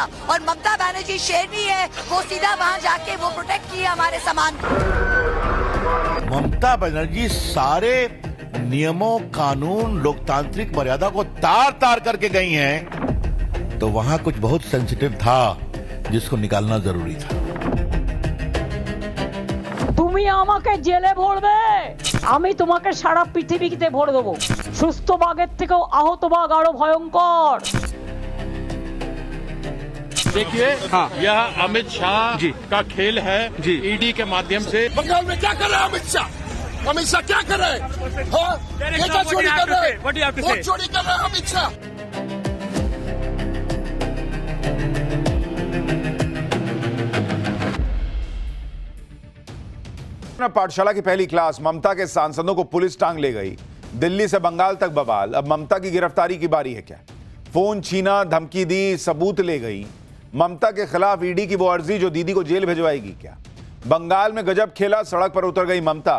भेजा और ममता बनर्जी शेरनी है, वो सीधा वहाँ जाके वो प्रोटेक्ट किए हमारे सामान। ममता बनर्जी सारे नियमों, कानून, लोकतांत्रिक मर्यादा को तार तार करके गई हैं, तो वहां कुछ बहुत सेंसिटिव था जिसको निकालना जरूरी था। তুমি আমাকে জেলে ভরবে, আমি তোমাকে সারা পৃথিবীতে ভরে দেবো। সুস্থ বাঘের থেকেও আহত বাঘ আরো ভয়ঙ্কর। देखिए हाँ। यह अमित शाह का खेल है ईडी के माध्यम से। बंगाल में क्या कर रहे हैं अमित शाह? अमित शाह क्या कर रहे हैं? हाँ? ये क्या चोरी कर रहे हैं? वोट चोरी कर रहे हैं अमित शाह। पाठशाला की पहली क्लास, ममता के सांसदों को पुलिस टांग ले गई। दिल्ली से बंगाल तक बवाल। अब ममता की गिरफ्तारी की बारी है क्या? फोन छीना, धमकी दी, सबूत ले गई। ममता के खिलाफ ईडी की वो अर्जी जो दीदी को जेल भिजवाएगी क्या? बंगाल में गजब खेला, सड़क पर उतर गई ममता।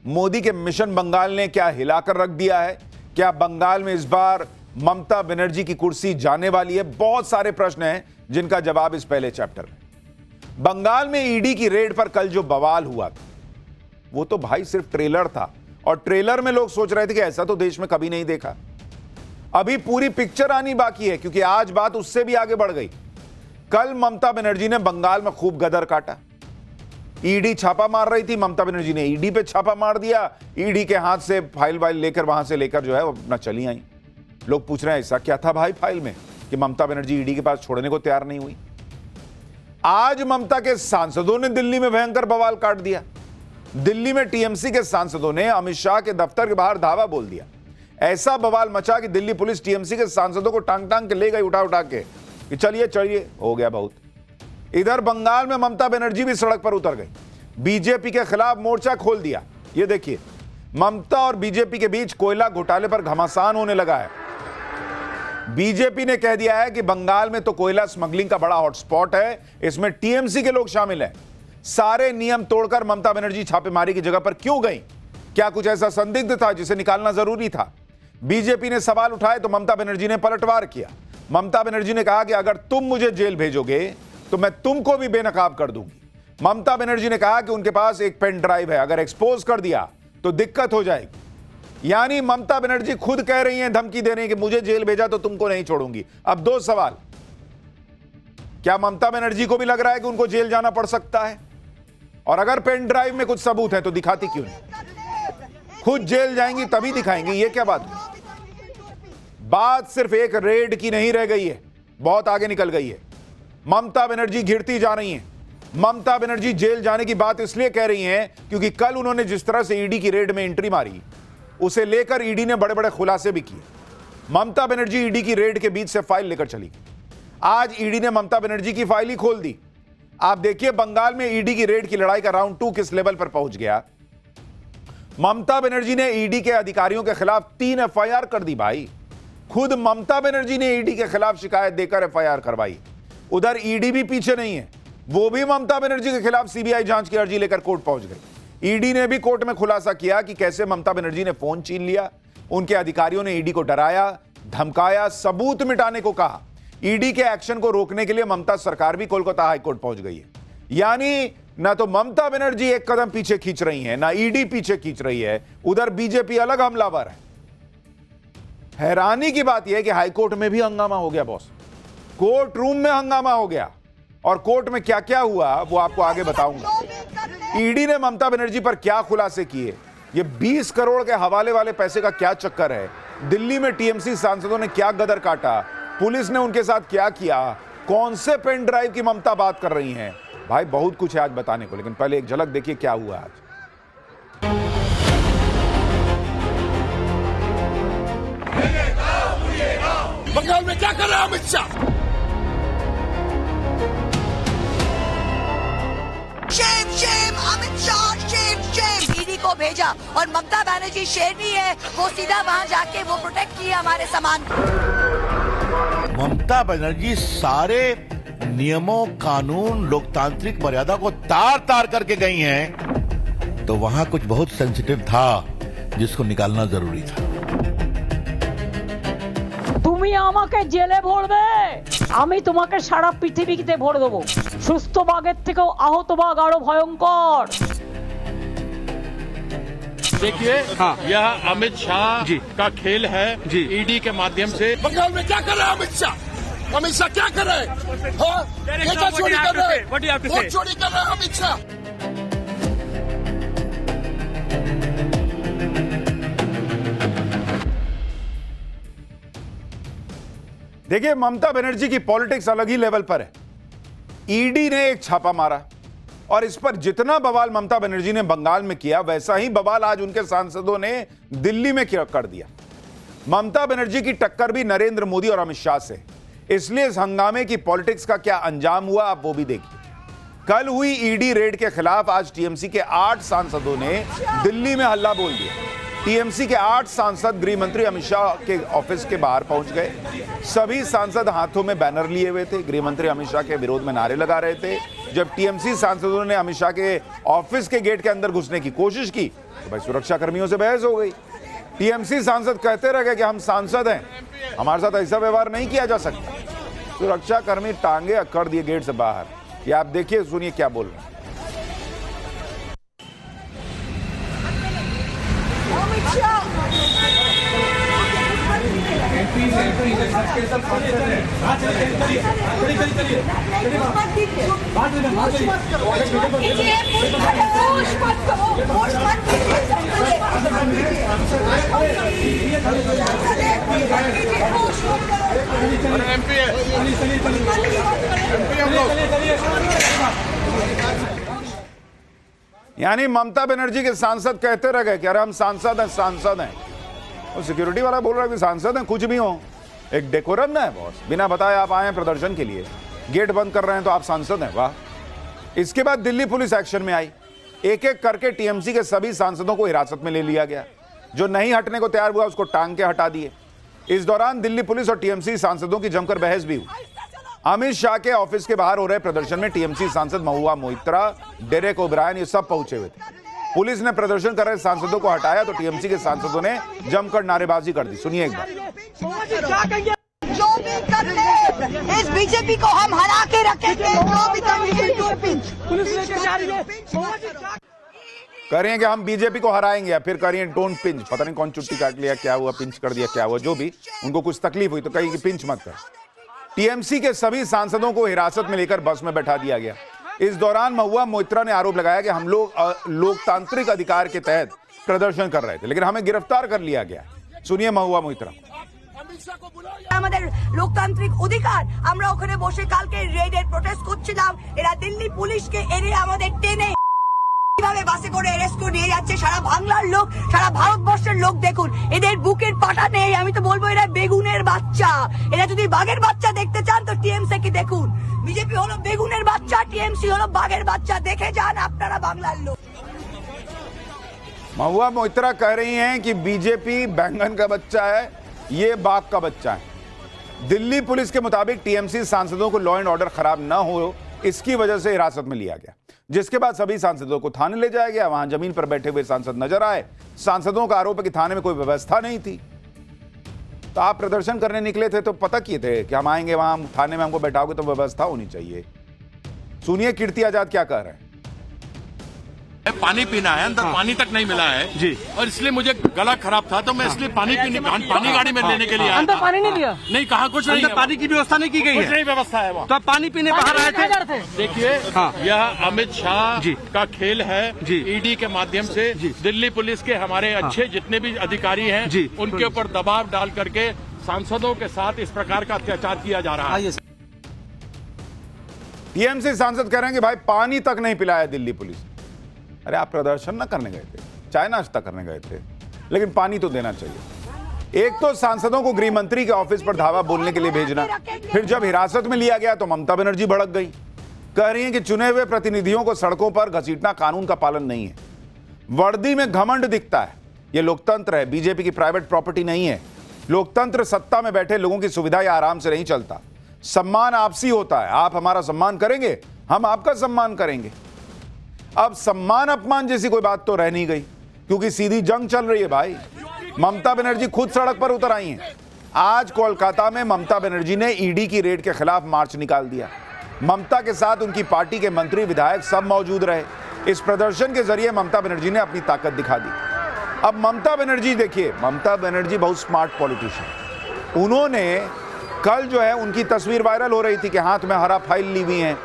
मोदी के मिशन बंगाल ने क्या हिलाकर रख दिया है? क्या बंगाल में इस बार ममता बनर्जी की कुर्सी जाने वाली है? बहुत सारे प्रश्न हैं जिनका जवाब इस पहले चैप्टर में। बंगाल में ईडी की रेड पर कल जो बवाल हुआ था वो तो भाई सिर्फ ट्रेलर था, और ट्रेलर में लोग सोच रहे थे कि ऐसा तो देश में कभी नहीं देखा। अभी पूरी पिक्चर आनी बाकी है, क्योंकि आज बात उससे भी आगे बढ़ गई। कल ममता बनर्जी ने बंगाल में खूब गदर काटा। ईडी छापा मार रही थी, ममता बनर्जी ने ईडी पे छापा मार दिया। ईडी के हाथ से फाइल वाइल लेकर वहां से लेकर जो है वो अपना चली आई। लोग पूछ रहे हैं ऐसा क्या था भाई फाइल में कि ममता बनर्जी ईडी के पास छोड़ने को तैयार नहीं हुई। आज ममता के सांसदों ने दिल्ली में भयंकर बवाल काट दिया। दिल्ली में टीएमसी के सांसदों ने अमित शाह के दफ्तर के बाहर धावा बोल दिया। ऐसा बवाल मचा कि दिल्ली पुलिस टीएमसी के सांसदों को टांग टांग के ले गई, उठा उठा के, कि चलिए चलिए, हो गया बहुत। इधर बंगाल में ममता बनर्जी भी सड़क पर उतर गई। बीजेपी के खिलाफ मोर्चा खोल दिया। ये देखिए, ममता और बीजेपी के बीच कोयला घोटाले पर घमासान होने लगा है। बीजेपी ने कह दिया है कि बंगाल में तो कोयला स्मगलिंग का बड़ा हॉटस्पॉट है, इसमें टीएमसी के लोग शामिल हैं। सारे नियम तोड़कर ममता बनर्जी छापेमारी की जगह पर क्यों गई? क्या कुछ ऐसा संदिग्ध था जिसे निकालना जरूरी था? बीजेपी ने सवाल उठाए तो ममता बनर्जी ने पलटवार किया। ममता बनर्जी ने कहा कि अगर तुम मुझे जेल भेजोगे तो मैं तुमको भी बेनकाब कर दूंगी। ममता बनर्जी ने कहा कि उनके पास एक पेन ड्राइव है, अगर एक्सपोज कर दिया तो दिक्कत हो जाएगी। यानी ममता बनर्जी खुद कह रही हैं, धमकी दे रही हैं कि मुझे जेल भेजा तो तुमको नहीं छोड़ूंगी। अब दो सवाल, क्या ममता बनर्जी को भी लग रहा है कि उनको जेल जाना पड़ सकता है? और अगर पेन ड्राइव में कुछ सबूत है तो दिखाती क्यों नहीं? खुद जेल जाएंगी तभी दिखाएंगी। ये क्या बात हुई? बात सिर्फ एक रेड की नहीं रह गई है, बहुत आगे निकल गई है। ममता बनर्जी घिरती जा रही हैं। ममता बनर्जी जेल जाने की बात इसलिए कह रही हैं क्योंकि कल उन्होंने जिस तरह से ईडी की रेड में एंट्री मारी, उसे लेकर ईडी ने बड़े बड़े खुलासे भी किए। ममता बनर्जी ईडी की रेड के बीच से फाइल लेकर चली गई। आज ईडी ने ममता बनर्जी की फाइल ही खोल दी। आप देखिए बंगाल में ईडी की रेड की लड़ाई का राउंड 2 किस लेवल पर पहुंच गया। ममता बनर्जी ने ईडी के अधिकारियों के खिलाफ 3 एफआईआर कर दी भाई। खुद ममता बनर्जी ने ईडी के खिलाफ शिकायत देकर एफआईआर करवाई। उधर ईडी भी पीछे नहीं है, वो भी ममता बनर्जी के खिलाफ सीबीआई जांच की अर्जी लेकर कोर्ट पहुंच गई। ईडी ने भी कोर्ट में खुलासा किया कि कैसे ममता बनर्जी ने फोन छीन लिया। उनके अधिकारियों ने ईडी को डराया, धमकाया, सबूत मिटाने को कहा। ईडी के एक्शन को रोकने के लिए ममता सरकार भी कोलकाता हाईकोर्ट पहुंच गई है। यानी ना तो ममता बनर्जी एक कदम पीछे खींच रही है, ना ईडी पीछे खींच रही है। उधर बीजेपी अलग हमलावर है। हैरानी की बात यह है कि हाईकोर्ट में भी हंगामा हो गया बॉस। कोर्ट रूम में हंगामा हो गया, और कोर्ट में क्या क्या हुआ वो आपको आगे बताऊंगा। ईडी ने ममता बनर्जी पर क्या खुलासे किए, ये 20 करोड़ के हवाले वाले पैसे का क्या चक्कर है, दिल्ली में टीएमसी सांसदों ने क्या गदर काटा, पुलिस ने उनके साथ क्या किया, कौन से पेन ड्राइव की ममता बात कर रही हैं, भाई बहुत कुछ है आज बताने को। लेकिन पहले एक झलक देखिए क्या हुआ आज। बंगाल में क्या कर रहे हैं Amit Shah? Shem Shem Amit Shah, Shem Shem. ED को भेजा और ममता बनर्जी शेरनी है, वो सीधा वहाँ जाके वो प्रोटेक्ट किए हमारे सामान। ममता बनर्जी सारे नियमों, कानून, लोकतांत्रिक मर्यादा को तार तार करके गई हैं, तो वहां कुछ बहुत सेंसिटिव था जिसको निकालना जरूरी था। তুমি আমাকে জেলে ভরবে, আমি তোমাকে সারা পৃথিবীতে ভরে দেবো সুস্থ বাঘের থেকেও আহত বাঘ আরো ভয়ঙ্কর देखिए यह अमित शाह का खेल है ईडी के माध्यम से। बंगाल में क्या कर रहे हैं अमित शाह? अमित शाह क्या कर रहे हैं? हाँ? ये क्या चोरी कर रहे हैं? वोट चोरी कर रहे हैं अमित शाह। देखिए, ममता बनर्जी की पॉलिटिक्स अलग ही लेवल पर है। ईडी ने एक छापा मारा और इस पर जितना बवाल ममता बनर्जी ने बंगाल में किया वैसा ही बवाल आज उनके सांसदों ने दिल्ली में कर दिया। ममता बनर्जी की टक्कर भी नरेंद्र मोदी और अमित शाह से, इसलिए इस हंगामे की पॉलिटिक्स का क्या अंजाम हुआ आप वो भी देखिए। कल हुई ईडी रेड के खिलाफ आज टीएमसी के 8 सांसदों ने दिल्ली में हल्ला बोल दिया। टीएमसी के 8 सांसद गृह मंत्री अमित शाह के ऑफिस के बाहर पहुंच गए। सभी सांसद हाथों में बैनर लिए हुए थे, गृह मंत्री अमित शाह के विरोध में नारे लगा रहे थे। जब टीएमसी सांसदों ने अमित शाह के ऑफिस के गेट के अंदर घुसने की कोशिश की तो भाई सुरक्षा कर्मियों से बहस हो गई। टीएमसी सांसद कहते रह गए कि हम सांसद हैं, हमारे साथ ऐसा व्यवहार नहीं किया जा सकता। सुरक्षा कर्मी टांगे अकड़ दिए गेट से बाहर। ये आप देखिए, सुनिए क्या बोल रहे हैं। यानी ममता बनर्जी के सांसद कहते रह गए कि अरे हम सांसद हैं। और सिक्योरिटी वाला बोल रहा है कि सांसद हैं, कुछ भी हो, एक डेकोरम ना है बॉस। बिना बताए आप आए हैं प्रदर्शन के लिए, गेट बंद कर रहे हैं तो आप सांसद हैं, वाह। इसके बाद दिल्ली पुलिस एक्शन में आई। एक एक करके टीएमसी के सभी सांसदों को हिरासत में ले लिया गया। जो नहीं हटने को तैयार हुआ उसको टांग के हटा दिए। इस दौरान दिल्ली पुलिस और टीएमसी सांसदों की जमकर बहस भी हुई। अमित शाह के ऑफिस के बाहर हो रहे प्रदर्शन में टीएमसी सांसद महुआ मोइत्रा, डेरेक ओब्रायन, ये सब पहुंचे हुए थे। पुलिस ने प्रदर्शन कर रहे सांसदों को हटाया तो टीएमसी के सांसदों ने जमकर नारेबाजी कर दी। सुनिए एक बार। जो भी कर ले, इस बीजेपी को हम हरा के रखेंगे। जो भी कर ले, पुलिस लेके जा रही है। कह रही हैं कि हम बीजेपी को हराएंगे, या फिर कह रही हैं डोंट पिंच। पता नहीं कौन चुट्टी काट लिया, क्या हुआ, पिंच कर दिया, क्या हुआ, जो भी उनको कुछ तकलीफ हुई तो कही कि पिंच मत कर। टीएमसी के सभी सांसदों को हिरासत में लेकर बस में बैठा दिया गया। इस दौरान महुआ मोइत्रा ने आरोप लगाया कि हम लोग लोकतांत्रिक अधिकार के तहत प्रदर्शन कर रहे थे, लेकिन हमें गिरफ्तार कर लिया गया। सुनिए महुआ मोइत्रा। আমাদের লোকতান্ত্রিক অধিকার, আমরা ওখানে বসে কালকে রেডের প্রোটেস্ট করছিলাম। এরা দিল্লি পুলিশকে এনে আমাদের টেনে কিভাবে বাসে করে অ্যারেস্ট করে নিয়ে যাচ্ছে। সারা বাংলার লোক, সারা ভারতবর্ষের লোক দেখুন, এদের বুকের পাটা নেই। আমি তো বলবো এরা বেগুনের বাচ্চা। এরা যদি বাঘের বাচ্চা দেখতে চান তো টিএমসি কি দেখুন। বিজেপি হলো বেগুনের বাচ্চা, টিএমসি হলো বাঘের বাচ্চা। দেখে যান আপনারা বাংলার লোক। महुआ मोइत्रा कह रही हैं कि बीजेपी बैंगन का बच्चा है, ये बाघ का बच्चा है। दिल्ली पुलिस के मुताबिक टीएमसी सांसदों को लॉ एंड ऑर्डर खराब न हो, इसकी वजह से हिरासत में लिया गया, जिसके बाद सभी सांसदों को थाने ले जाया गया। वहां जमीन पर बैठे हुए सांसद नजर आए। सांसदों का आरोप है कि थाने में कोई व्यवस्था नहीं थी। तो आप प्रदर्शन करने निकले थे तो पता किए थे कि हम आएंगे, वहां थाने में हमको बैठाओगे तो व्यवस्था होनी चाहिए। सुनिए कीर्ति आजाद क्या कह रहे हैं। पानी पीना है, अंदर पानी तक नहीं मिला है जी, और इसलिए मुझे गला खराब था तो मैं इसलिए पानी गाड़ी में लेने के लिए आया। अंदर पानी नहीं दिया? नहीं, कहा कुछ नहीं, पानी की व्यवस्था नहीं की गई है। कुछ नहीं व्यवस्था है वहाँ। तो आप पानी पीने बाहर आए थे? देखिए, यह अमित शाह का खेल है ईडी के माध्यम से। दिल्ली पुलिस के हमारे अच्छे जितने भी अधिकारी हैं उनके ऊपर दबाव डाल करके सांसदों के साथ इस प्रकार का अत्याचार किया जा रहा है। टीएमसी सांसद कह रहे हैं कि भाई पानी तक नहीं पिलाया दिल्ली पुलिस। अरे आप प्रदर्शन ना करने गए थे, चाय नाश्ता करने गए थे, लेकिन पानी तो देना चाहिए। एक तो सांसदों को गृह मंत्री के ऑफिस पर धावा बोलने के लिए भेजना, फिर जब हिरासत में लिया गया तो ममता बनर्जी भड़क गई। कह रही हैं कि चुने हुए प्रतिनिधियों को सड़कों पर घसीटना कानून का पालन नहीं है। वर्दी में घमंड दिखता है। यह लोकतंत्र है, बीजेपी की प्राइवेट प्रॉपर्टी नहीं है। लोकतंत्र सत्ता में बैठे लोगों की सुविधा या आराम से नहीं चलता। सम्मान आपसी होता है। आप हमारा सम्मान करेंगे, हम आपका सम्मान करेंगे। अब सम्मान अपमान जैसी कोई बात तो रह नहीं गई, क्योंकि सीधी जंग चल रही है भाई। ममता बनर्जी खुद सड़क पर उतर आई हैं। आज कोलकाता में ममता बनर्जी ने ईडी की रेड के खिलाफ मार्च निकाल दिया। ममता के साथ उनकी पार्टी के मंत्री विधायक सब मौजूद रहे। इस प्रदर्शन के जरिए ममता बनर्जी ने अपनी ताकत दिखा दी। अब ममता बनर्जी देखिए, ममता बनर्जी बहुत स्मार्ट पॉलिटिशियन। उन्होंने कल जो है उनकी तस्वीर वायरल हो रही थी कि हाथ में हरा फाइल ली हुई है,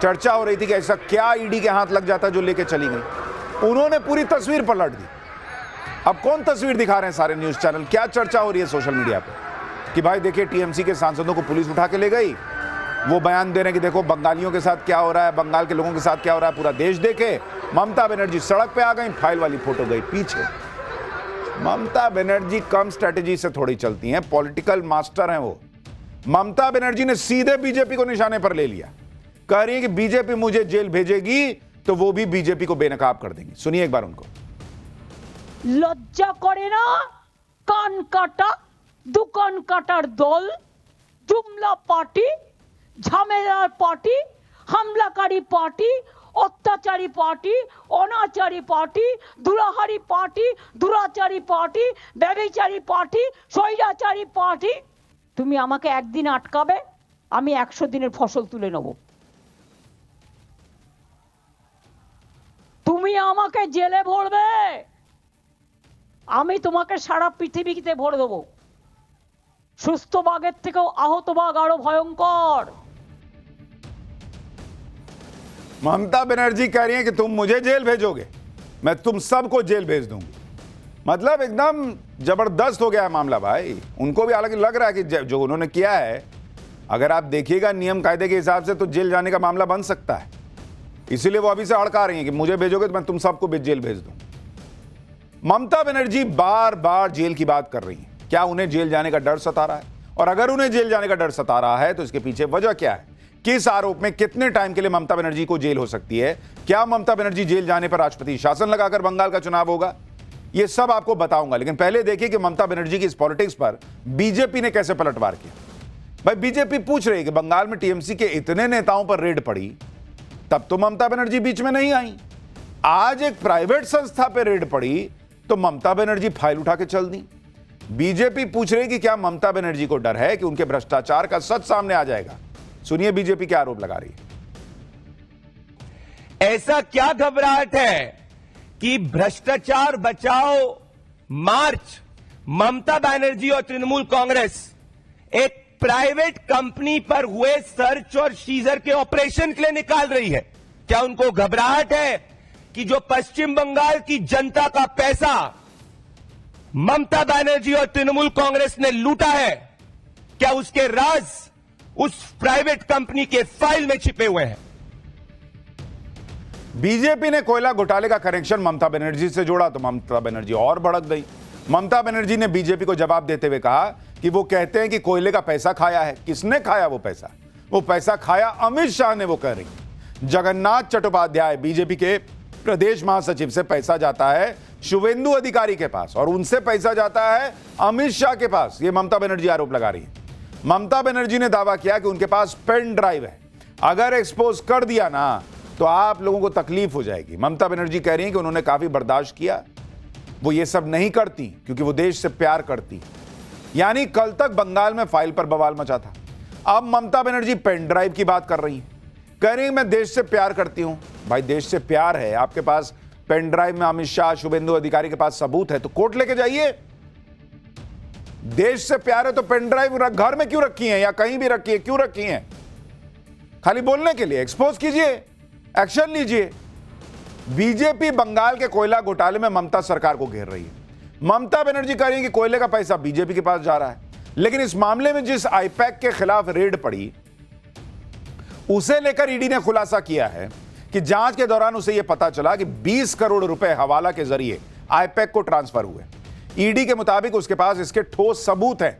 चर्चा हो रही थी कि ऐसा क्या ईडी के हाथ लग जाता जो लेके चली गई। उन्होंने पूरी तस्वीर पलट दी। अब कौन तस्वीर दिखा रहे हैं सारे न्यूज चैनल, क्या चर्चा हो रही है सोशल मीडिया पे कि भाई देखिए टीएमसी के सांसदों को पुलिस उठा के ले गई, वो बयान दे रहे हैं कि देखो बंगालियों के साथ क्या हो रहा है, बंगाल के लोगों के साथ क्या हो रहा है, पूरा देश देखे। ममता बनर्जी सड़क पे आ गई, फाइल वाली फोटो गई पीछे। ममता बनर्जी कम स्ट्रेटेजी से थोड़ी चलती हैं, पॉलिटिकल मास्टर हैं वो। ममता बनर्जी ने सीधे बीजेपी को निशाने पर ले लिया। कह रही है कि बीजेपी मुझे जेल भेजेगी तो वो भी बीजेपी को बेनकाब कर देंगी। सुनिए एक बार उनको। লজ্জা করে না? কান কাটা দোকান কাটার দল, জুমলা পার্টি, ঝামেলার পার্টি, হামলাকারী পার্টি, অত্যাচারী পার্টি, অনাচারী পার্টি, দুরাহারি পার্টি, দুরাচারী পার্টি, ব্যভিচারী পার্টি, স্বৈরাচারী পার্টি। তুমি আমাকে একদিন আটকাবে, আমি 100 দিনের ফসল তুলে নেব। তুমি আমাকে জেলে ভরবে, আমি তোমাকে সারা পৃথিবীতে ভরে দেবো। সুস্থ বাঘের থেকেও আহত বাঘ আরো ভয়ঙ্কর। ममता बनर्जी कह रही है कि तुम मुझे जेल भेजोगे, मैं तुम सबको जेल भेज दूंगी। मतलब एकदम जबरदस्त हो गया है मामला भाई। उनको भी हालांकि लग रहा है कि जो उन्होंने किया है, अगर आप देखिएगा नियम कायदे के हिसाब से तो जेल जाने का मामला बन सकता है। इसीलिए वो अभी से अड़का रही है कि मुझे भेजोगे तो मैं तुम सबको जेल भेज दूं। ममता बनर्जी बार बार जेल की बात कर रही है। क्या उन्हें जेल जाने का डर सता रहा है? और अगर उन्हें जेल जाने का डर सता रहा है तो इसके पीछे वजह क्या है? किस आरोप में कितने टाइम के लिए ममता बनर्जी को जेल हो सकती है? क्या ममता बनर्जी जेल जाने पर राष्ट्रपति शासन लगाकर बंगाल का चुनाव होगा? यह सब आपको बताऊंगा, लेकिन पहले देखिए कि ममता बनर्जी की इस पॉलिटिक्स पर बीजेपी ने कैसे पलटवार किया। भाई बीजेपी पूछ रही है कि बंगाल में टीएमसी के इतने नेताओं पर रेड पड़ी, तब तो ममता बनर्जी बीच में नहीं आई। आज एक प्राइवेट संस्था पर रेड पड़ी तो ममता बनर्जी फाइल उठा के चल दी। बीजेपी पूछ रही कि क्या ममता बनर्जी को डर है कि उनके भ्रष्टाचार का सच सामने आ जाएगा? सुनिए बीजेपी क्या आरोप लगा रही है। ऐसा क्या घबराहट है कि भ्रष्टाचार बचाओ मार्च ममता बनर्जी और तृणमूल कांग्रेस एक प्राइवेट कंपनी पर हुए सर्च और सीजर के ऑपरेशन के लिए निकाल रही है? क्या उनको घबराहट है कि जो पश्चिम बंगाल की जनता का पैसा ममता बनर्जी और तृणमूल कांग्रेस ने लूटा है, क्या उसके राज उस प्राइवेट कंपनी के फाइल में छिपे हुए हैं? बीजेपी ने कोयला घोटाले का कनेक्शन ममता बनर्जी से जोड़ा तो ममता बनर्जी और भड़क गई। ममता बनर्जी ने बीजेपी को जवाब देते हुए कहा कि वो कहते हैं कि कोयले का पैसा खाया है। किसने खाया वो पैसा? वो पैसा खाया अमित शाह ने, वो कह रही। जगन्नाथ चट्टोपाध्याय बीजेपी के प्रदेश महासचिव से पैसा जाता है शुवेंदु अधिकारी के पास और उनसे पैसा जाता है अमित शाह के पास। ये ममता बनर्जी आरोप लगा रही है। ममता बनर्जी ने दावा किया कि उनके पास पेन ड्राइव है, अगर एक्सपोज कर दिया ना तो आप लोगों को तकलीफ हो जाएगी। ममता बनर्जी कह रही है कि उन्होंने काफी बर्दाश्त किया, वो ये सब नहीं करती क्योंकि वो देश से प्यार करती। यानी कल तक बंगाल में फाइल पर बवाल मचा था, अब ममता बनर्जी पेन ड्राइव की बात कर रही है। कह रही है मैं देश से प्यार करती हूं। भाई देश से प्यार है, आपके पास पेन ड्राइव में अमित शाह शुवेंदु अधिकारी के पास सबूत है तो कोर्ट लेके जाइए। देश से प्यार है तो पेन ड्राइव घर में क्यों रखी है या कहीं भी रखी है? क्यों रखी है? खाली बोलने के लिए? एक्सपोज कीजिए, एक्शन लीजिए। बीजेपी बंगाल के कोयला घोटाले में ममता सरकार को घेर रही है। ममता बनर्जी कह रही है कि कोयले का पैसा बीजेपी के पास जा रहा है, लेकिन इस मामले में जिस आईपैक के खिलाफ रेड पड़ी उसे लेकर ईडी ने खुलासा किया है कि जांच के दौरान उसे यह पता चला कि 20 करोड़ रुपए हवाला के जरिए आईपैक को ट्रांसफर हुए। ईडी के मुताबिक उसके पास इसके ठोस सबूत हैं।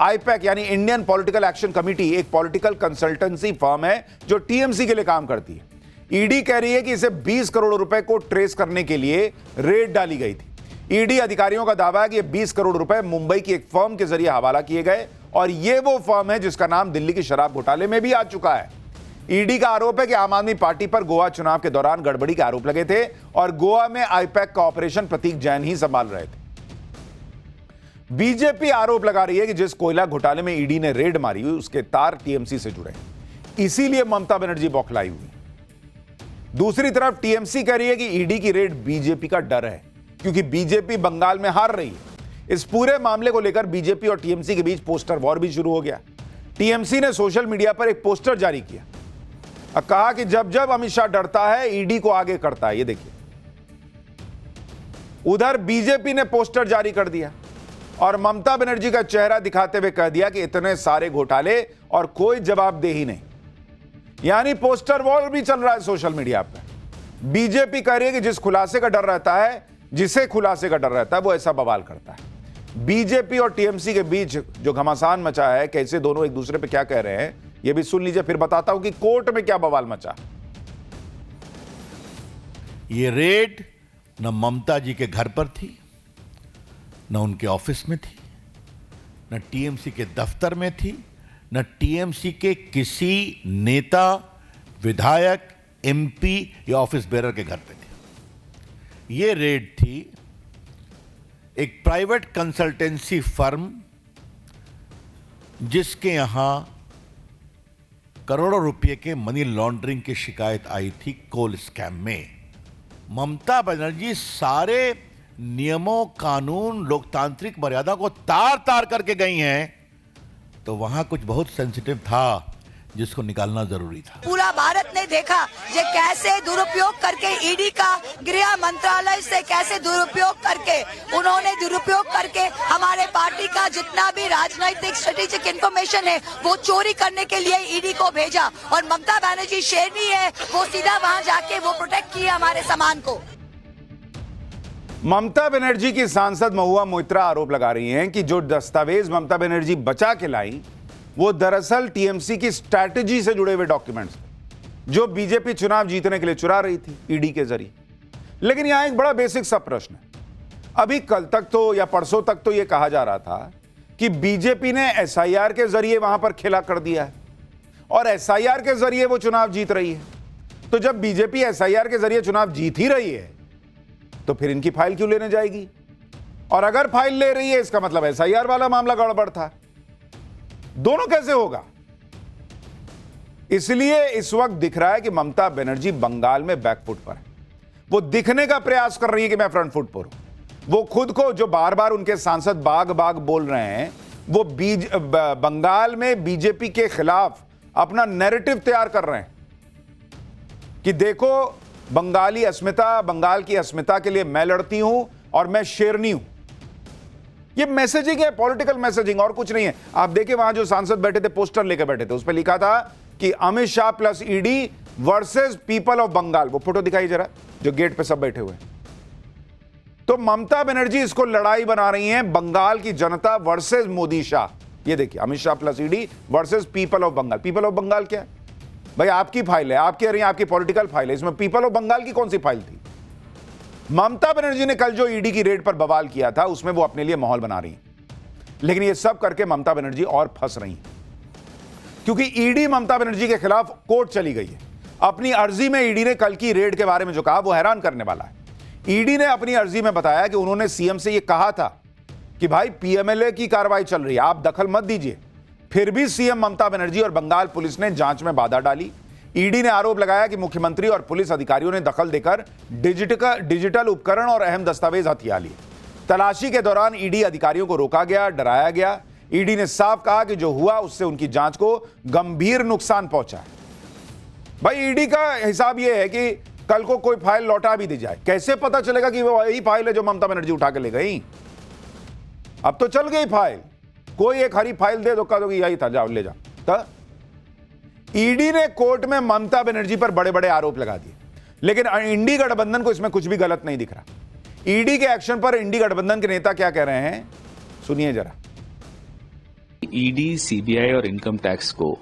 आईपैक यानी इंडियन पॉलिटिकल एक्शन कमेटी एक पॉलिटिकल कंसल्टेंसी फर्म है जो टीएमसी के लिए काम करती है। ईडी कह रही है कि इसे 20 करोड़ रुपए को ट्रेस करने के लिए रेड डाली गई थी। ईडी अधिकारियों का दावा है कि 20 करोड़ रुपए मुंबई की एक फर्म के जरिए हवाला किए गए और यह वो फर्म है जिसका नाम दिल्ली की शराब घोटाले में भी आ चुका है। ईडी का आरोप है कि आम आदमी पार्टी पर गोवा चुनाव के दौरान गड़बड़ी के आरोप लगे थे और गोवा में आईपैक का ऑपरेशन प्रतीक जैन ही संभाल रहे थे। बीजेपी आरोप लगा रही है कि जिस कोयला घोटाले में ईडी ने रेड मारी हुई उसके तार टीएमसी से जुड़े, इसीलिए ममता बनर्जी बौखलाई हुई। दूसरी तरफ टीएमसी कह रही है कि ईडी की रेड बीजेपी का डर है, क्योंकि बीजेपी बंगाल में हार रही है। इस पूरे मामले को लेकर बीजेपी और टीएमसी के बीच पोस्टर वॉर भी शुरू हो गया। टीएमसी ने सोशल मीडिया पर एक पोस्टर जारी किया और कहा कि जब जब अमित शाह डरता है ईडी को आगे करता है। ये देखिए, उधर बीजेपी ने पोस्टर जारी कर दिया और ममता बनर्जी का चेहरा दिखाते हुए कह दिया कि इतने सारे घोटाले और कोई जवाबदेही नहीं। यानी पोस्टर वॉर भी चल रहा है सोशल मीडिया पर। बीजेपी कह रही है कि जिस खुलासे का डर रहता है, जिसे खुलासे का डर रहता है, वो ऐसा बवाल करता है। बीजेपी और टीएमसी के बीच जो घमासान मचा है, कैसे दोनों एक दूसरे पे क्या कह रहे हैं, यह भी सुन लीजिए, फिर बताता हूं कि कोर्ट में क्या बवाल मचा। ये रेड न ममता जी के घर पर थी, न उनके ऑफिस में थी, न टीएमसी के दफ्तर में थी, न टीएमसी के किसी नेता, विधायक, एमपी या ऑफिस बेरर के घर पे थी। ये रेड थी एक प्राइवेट कंसल्टेंसी फर्म जिसके यहां करोड़ों रुपए के मनी लॉन्ड्रिंग की शिकायत आई थी कोल स्कैम में। ममता बनर्जी सारे नियमों, कानून, लोकतांत्रिक मर्यादा को तार तार करके गई हैं, तो वहां कुछ बहुत सेंसिटिव था जिसको निकालना जरूरी था। पूरा भारत ने देखा जे कैसे दुरुपयोग करके ईडी का गृह मंत्रालय से कैसे दुरुपयोग करके उन्होंने दुरुपयोग करके हमारे पार्टी का जितना भी राजनीतिक स्ट्रेटेजिक इंफॉर्मेशन है वो चोरी करने के लिए ईडी को भेजा। और ममता बनर्जी शेरनी है, वो सीधा वहां जाके वो प्रोटेक्ट किया हमारे सामान को। ममता बनर्जी की सांसद महुआ मोइत्रा आरोप लगा रही हैं कि जो दस्तावेज ममता बनर्जी बचा के लाई वो दरअसल टीएमसी की स्ट्रैटेजी से जुड़े हुए डॉक्यूमेंट्स जो बीजेपी चुनाव जीतने के लिए चुरा रही थी ईडी के जरिए। लेकिन यहां एक बड़ा बेसिक सा प्रश्न है। अभी कल तक तो या परसों तक तो यह कहा जा रहा था कि बीजेपी ने एसआईआर के जरिए वहां पर खेला कर दिया है और एसआईआर के जरिए वो चुनाव जीत रही है। तो जब बीजेपी एसआईआर के जरिए चुनाव जीत ही रही है तो फिर इनकी फाइल क्यों लेने जाएगी? और अगर फाइल ले रही है इसका मतलब एसआईआर वाला मामला गड़बड़ था। दोनों कैसे होगा? इसलिए इस वक्त दिख रहा है कि ममता बनर्जी बंगाल में बैकफुट पर है। वो दिखने का प्रयास कर रही है कि मैं फ्रंट फुट पर हूं। वो खुद को जो बार बार उनके सांसद बाग बाग बोल रहे हैं, वो बंगाल में बीजेपी के खिलाफ अपना नैरेटिव तैयार कर रहे हैं कि देखो बंगाली अस्मिता, बंगाल की अस्मिता के लिए मैं लड़ती हूं और मैं शेरनी हूं। ये मैसेजिंग है, पॉलिटिकल मैसेजिंग, और कुछ नहीं है। आप देखिए वहां जो सांसद बैठे थे, पोस्टर लेकर बैठे थे, उस पर लिखा था कि Amit Shah plus ED versus people of Bengal. वो फोटो दिखाई जरा, जो गेट पे सब बैठे हुए। तो ममता बनर्जी इसको लड़ाई बना रही हैं, बंगाल की जनता वर्सेस मोदी शाह। ये देखिए, Amit Shah plus ED versus people of Bengal. People of Bengal क्या है भाई? आपकी फाइल है, आप कह रही हैं आपकी पॉलिटिकल फाइल है, इसमें पीपल ऑफ बंगाल की कौन सी फाइल थी? ममता बनर्जी ने कल जो ईडी की रेड पर बवाल किया था उसमें वो अपने लिए माहौल बना रही है। लेकिन ये सब करके ममता बनर्जी और फंस रही है, क्योंकि ईडी ममता बनर्जी के खिलाफ कोर्ट चली गई है। अपनी अर्जी में ईडी ने कल की रेड के बारे में जो कहा वो हैरान करने वाला है। ईडी ने अपनी अर्जी में बताया कि उन्होंने सीएम से यह कहा था कि भाई पीएमएलए की कार्रवाई चल रही है, आप दखल मत दीजिए। फिर भी सीएम ममता बनर्जी और बंगाल पुलिस ने जांच में बाधा डाली। ईडी ने आरोप लगाया कि मुख्यमंत्री और पुलिस अधिकारियों ने दखल देकर डिजिटल उपकरण और अहम दस्तावेज हथिया लिए। तलाशी के दौरान ईडी अधिकारियों को रोका गया, डराया गया। ईडी ने साफ कहा कि जो हुआ उससे उनकी जांच को गंभीर नुकसान पहुंचा है। भाई ईडी का हिसाब यह है कि कल को कोई फाइल लौटा भी दी जाए, कैसे पता चलेगा कि वो वही फाइल है जो ममता बनर्जी उठा के ले गई? अब तो चल गई फाइल, कोई एक हरी फाइल दे दो, कह दो कि यही था, जाओ ले जाओ। तो ईडी ने कोर्ट में ममता बनर्जी पर बड़े बड़े आरोप लगा दिए, लेकिन इंडी गठबंधन को इसमें कुछ भी गलत नहीं दिख रहा। ईडी के एक्शन पर इंडी गठबंधन के नेता क्या कह रहे हैं, सुनिए जरा। ईडी, सीबीआई और इनकम टैक्स को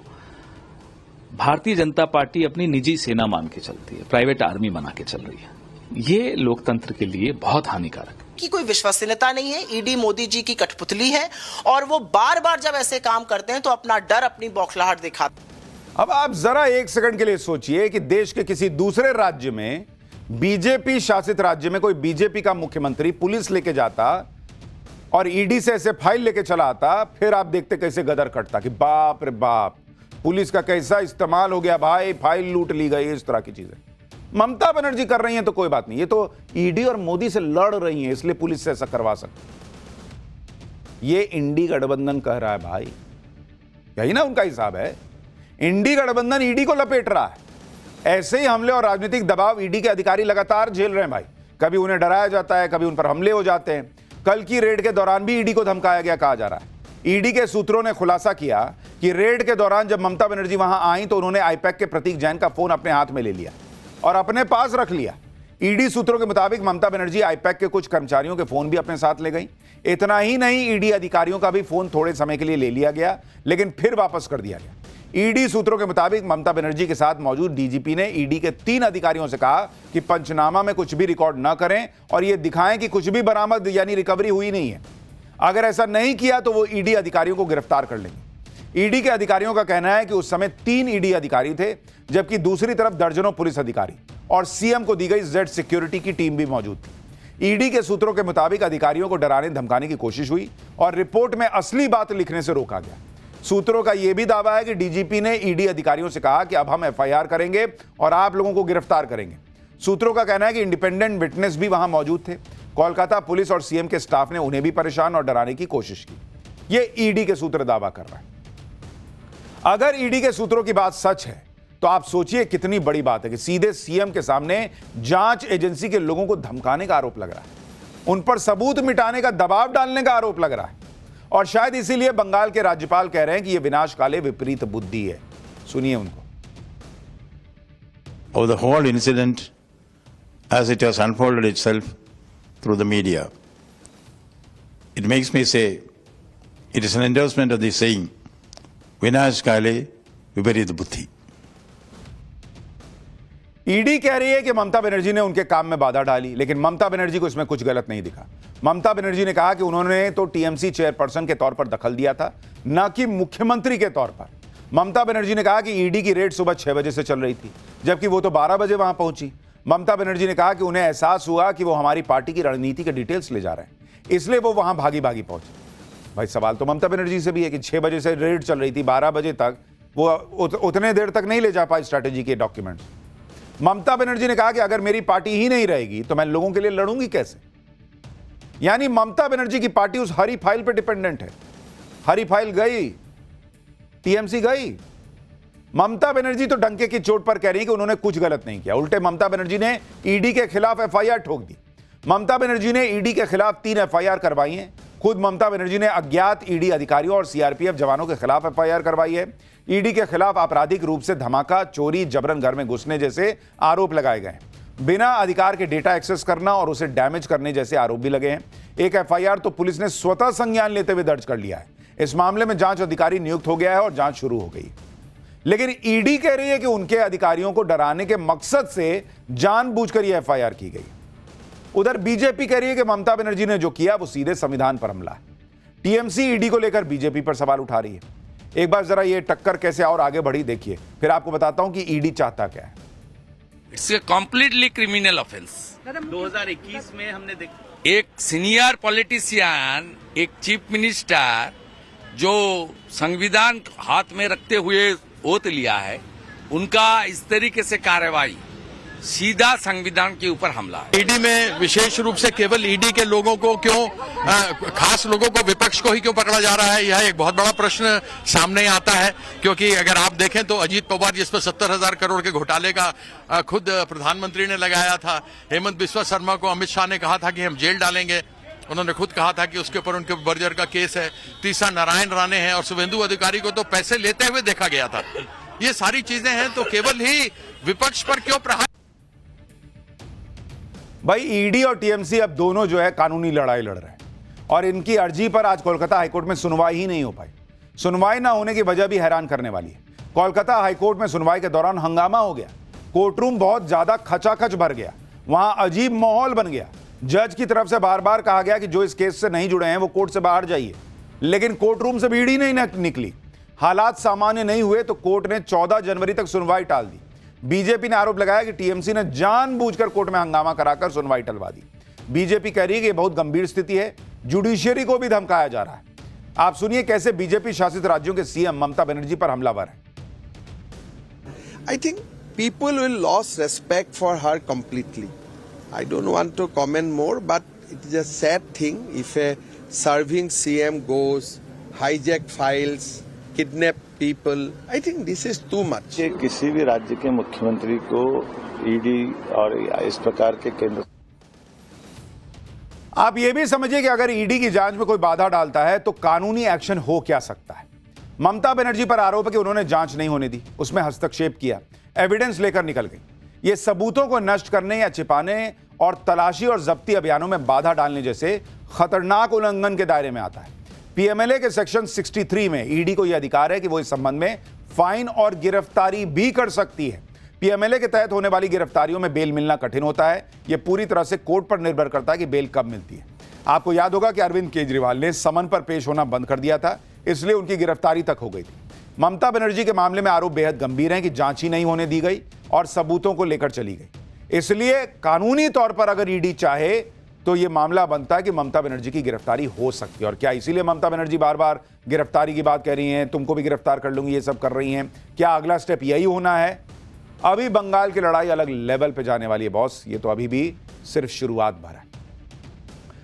भारतीय जनता पार्टी अपनी निजी सेना मान के चलती है, प्राइवेट आर्मी बना के चल रही है। ये लोकतंत्र के लिए बहुत हानिकारक है। की कोई विश्वसनीयता नहीं है। ईडी मोदी जी की कठपुतली है और वो बार बार जब ऐसे काम करते हैं तो अपना डर, अपनी बौखलाहट दिखाते हैं। अब आप जरा एक सेकंड के लिए सोचिए कि देश के किसी दूसरे राज्य में, बीजेपी शासित राज्य में, कोई बीजेपी का मुख्यमंत्री पुलिस लेके जाता और ईडी से ऐसे फाइल लेके चला आता, फिर आप देखते कैसे गदर कटता कि बाप रे बाप, पुलिस का कैसा इस्तेमाल हो गया भाई, फाइल लूट ली गई, इस तरह की चीजें। ममता बनर्जी कर रही हैं तो कोई बात नहीं, ये तो ईडी और मोदी से लड़ रही हैं, इसलिए पुलिस से ऐसा करवा सकती। ये इंडी गठबंधन कह रहा है भाई, यही ना उनका हिसाब है। इंडी गठबंधन ईडी को लपेट रहा है। ऐसे ही हमले और राजनीतिक दबाव ईडी के अधिकारी लगातार झेल रहे हैं भाई। कभी उन्हें डराया जाता है, कभी उन पर हमले हो जाते हैं। कल की रेड के दौरान भी ईडी को धमकाया गया कहा जा रहा है। ईडी के सूत्रों ने खुलासा किया कि रेड के दौरान जब ममता बनर्जी वहां आई तो उन्होंने आईपैक के प्रतीक जैन का फोन अपने हाथ में ले लिया और अपने पास रख लिया। ईडी सूत्रों के मुताबिक ममता बनर्जी आईपैक के कुछ कर्मचारियों के फोन भी अपने साथ ले गई। इतना ही नहीं, ईडी अधिकारियों का भी फोन थोड़े समय के लिए ले लिया गया, लेकिन फिर वापस कर दिया गया। ईडी सूत्रों के मुताबिक ममता बनर्जी के साथ मौजूद डीजीपी ने ईडी के 3 अधिकारियों से कहा कि पंचनामा में कुछ भी रिकॉर्ड न करें और यह दिखाएं कि कुछ भी बरामद यानी रिकवरी हुई नहीं है। अगर ऐसा नहीं किया तो वो ईडी अधिकारियों को गिरफ्तार कर लेंगे। ईडी के अधिकारियों का कहना है कि उस समय 3 ईडी अधिकारी थे, जबकि दूसरी तरफ दर्जनों पुलिस अधिकारी और सीएम को दी गई जेड सिक्योरिटी की टीम भी मौजूद थी। ईडी के सूत्रों के मुताबिक अधिकारियों को डराने धमकाने की कोशिश हुई और रिपोर्ट में असली बात लिखने से रोका गया। सूत्रों का यह भी दावा है कि डीजीपी ने ईडी अधिकारियों से कहा कि अब हम एफआईआर करेंगे और आप लोगों को गिरफ्तार करेंगे। सूत्रों का कहना है कि इंडिपेंडेंट विटनेस भी वहां मौजूद थे। कोलकाता पुलिस और सीएम के स्टाफ ने उन्हें भी परेशान और डराने की कोशिश की। यह ईडी के सूत्र दावा कर रहा है। अगर ईडी के सूत्रों की बात सच है तो आप सोचिए कितनी बड़ी बात है कि सीधे सीएम के सामने जांच एजेंसी के लोगों को धमकाने का आरोप लग रहा है, उन पर सबूत मिटाने का दबाव डालने का आरोप लग रहा है। और शायद इसीलिए बंगाल के राज्यपाल कह रहे हैं कि यह विनाशकाले विपरीत बुद्धि है। सुनिए उनको। Of the whole incident as it has unfolded itself through the media, it makes me say it is an endorsement of the saying विनाशकाले विपरीत बुद्धि। ईडी कह रही है कि ममता बनर्जी ने उनके काम में बाधा डाली, लेकिन ममता बनर्जी को इसमें कुछ गलत नहीं दिखा। ममता बनर्जी ने कहा कि उन्होंने तो टीएमसी चेयरपर्सन के तौर पर दखल दिया था, न कि मुख्यमंत्री के तौर पर। ममता बनर्जी ने कहा कि ईडी की रेड सुबह 6 बजे से चल रही थी, जबकि वो तो 12 बजे वहां पहुंची। ममता बनर्जी ने कहा कि उन्हें एहसास हुआ कि वो हमारी पार्टी की रणनीति के डिटेल्स ले जा रहे हैं, इसलिए वो वहां भागी भागी पहुंचे। भाई सवाल तो ममता बनर्जी से भी है कि 6 बजे से रेड चल रही थी, 12 बजे तक वो उतने देर तक नहीं ले जा पाई स्ट्रैटेजी के डॉक्यूमेंट्स। ममता बनर्जी ने कहा कि अगर मेरी पार्टी ही नहीं रहेगी तो मैं लोगों के लिए लड़ूंगी कैसे। यानी ममता बनर्जी की पार्टी उस हरी फाइल पर डिपेंडेंट है। हरी फाइल गई, टीएमसी गई। ममता बनर्जी तो डंके की चोट पर कह रही है कि उन्होंने कुछ गलत नहीं किया। उल्टे ममता बनर्जी ने ईडी के खिलाफ एफआईआर ठोक दी। ममता बनर्जी ने ईडी के खिलाफ 3 एफआईआर करवाई हैं। खुद ममता बनर्जी ने अज्ञात ईडी अधिकारियों और सीआरपीएफ जवानों के खिलाफ एफआईआर करवाई है। ईडी के खिलाफ आपराधिक रूप से धमाका, चोरी, जबरन घर में घुसने जैसे आरोप लगाए गए हैं। बिना अधिकार के डेटा एक्सेस करना और उसे डैमेज करने जैसे आरोप भी लगे हैं। एक एफआईआर तो पुलिस ने स्वतः संज्ञान लेते हुए दर्ज कर लिया है। इस मामले में जांच अधिकारी नियुक्त हो गया है और जांच शुरू हो गई। लेकिन ईडी कह रही है कि उनके अधिकारियों को डराने के मकसद से जानबूझकर यह एफआईआर की गई। उधर बीजेपी कह रही है कि ममता बनर्जी ने जो किया वो सीधे संविधान पर हमला है। टीएमसी ईडी को लेकर बीजेपी पर सवाल उठा रही है। एक बार जरा ये टक्कर कैसे और आगे बढ़ी देखिए, फिर आपको बताता हूं कि ईडी चाहता क्या है। It's a completely criminal offence. 2021 में हमने एक सीनियर पॉलिटिशियन, एक चीफ मिनिस्टर जो संविधान हाथ में रखते हुए ओथ लिया है, उनका इस तरीके से कार्रवाई सीधा संविधान के ऊपर हमला है। ईडी में विशेष रूप से केवल ईडी के लोगों को क्यों, खास लोगों को, विपक्ष को ही क्यों पकड़ा जा रहा है, यह एक बहुत बड़ा प्रश्न सामने आता है। क्योंकि अगर आप देखें तो अजीत पवार जिस पर 70,000 करोड़ के घोटाले का खुद प्रधानमंत्री ने लगाया था, हेमंत बिस्वा शर्मा को अमित शाह ने कहा था कि हम जेल डालेंगे, उन्होंने खुद कहा था कि उसके ऊपर उनके बर्जर का केस है। तीसरा नारायण राणे हैं और शुभेंदु अधिकारी को तो पैसे लेते हुए देखा गया था। ये सारी चीजें हैं, तो केवल ही विपक्ष पर क्यों प्रहार। भाई ईडी और टीएमसी अब दोनों जो है कानूनी लड़ाई लड़ रहे हैं और इनकी अर्जी पर आज कोलकाता हाईकोर्ट में सुनवाई ही नहीं हो पाई। सुनवाई ना होने की वजह भी हैरान करने वाली है। कोलकाता हाईकोर्ट में सुनवाई के दौरान हंगामा हो गया। कोर्टरूम बहुत ज्यादा खचाखच भर गया। वहां अजीब माहौल बन गया। जज की तरफ से बार बार कहा गया कि जो इस केस से नहीं जुड़े हैं वो कोर्ट से बाहर जाइए, लेकिन कोर्टरूम से भीड़ ही नहीं निकली। हालात सामान्य नहीं हुए तो कोर्ट ने 14 जनवरी तक सुनवाई टाल दी। बीजेपी ने आरोप लगाया कि टीएमसी ने जानबूझकर कोर्ट में हंगामा कराकर सुनवाई टलवा दी। बीजेपी कह रही है कि यह बहुत गंभीर स्थिति है। जुडिशियरी को भी धमकाया जा रहा है। आप सुनिए कैसे बीजेपी शासित राज्यों के सीएम ममता बनर्जी पर हमलावर हैं। I think people will lose respect for her completely. I don't want to comment more, but it is a sad thing if a serving CM goes, hijack files, kidnap people. I think this is too much. किसी भी राज्य के मुख्यमंत्री को ED और इस प्रकार के केंद्र। आप यह भी समझिए कि अगर ईडी की जांच में कोई बाधा डालता है तो कानूनी एक्शन हो क्या सकता है। ममता बनर्जी पर आरोप है कि उन्होंने जांच नहीं होने दी, उसमें हस्तक्षेप किया, एविडेंस लेकर निकल गई। ये सबूतों को नष्ट करने या छिपाने और तलाशी और जब्ती अभियानों में बाधा डालने जैसे खतरनाक उल्लंघन के दायरे में आता है। पीएमएलए के सेक्शन 63 में ईडी को यह अधिकार है कि वो इस संबंध में फाइन और गिरफ्तारी भी कर सकती है। पीएमएलए के तहत होने वाली गिरफ्तारियों में बेल मिलना कठिन होता है। यह पूरी तरह से कोर्ट पर निर्भर करता है कि बेल कब मिलती है। आपको याद होगा कि अरविंद केजरीवाल ने समन पर पेश होना बंद कर दिया था, इसलिए उनकी गिरफ्तारी तक हो गई थी। ममता बनर्जी के मामले में आरोप बेहद गंभीर हैं कि जांच ही नहीं होने दी गई और सबूतों को लेकर चली गई। इसलिए कानूनी तौर पर अगर ईडी चाहे तो यह मामला बनता है कि ममता बनर्जी की गिरफ्तारी हो सकती है। और क्या इसीलिए ममता बनर्जी बार बार गिरफ्तारी की बात कह रही हैं, तुमको भी गिरफ्तार कर लूंगी, ये सब कर रही हैं? क्या अगला स्टेप यही होना है? अभी बंगाल की लड़ाई अलग लेवल पे जाने वाली है बॉस, ये तो अभी भी सिर्फ शुरुआत भर है।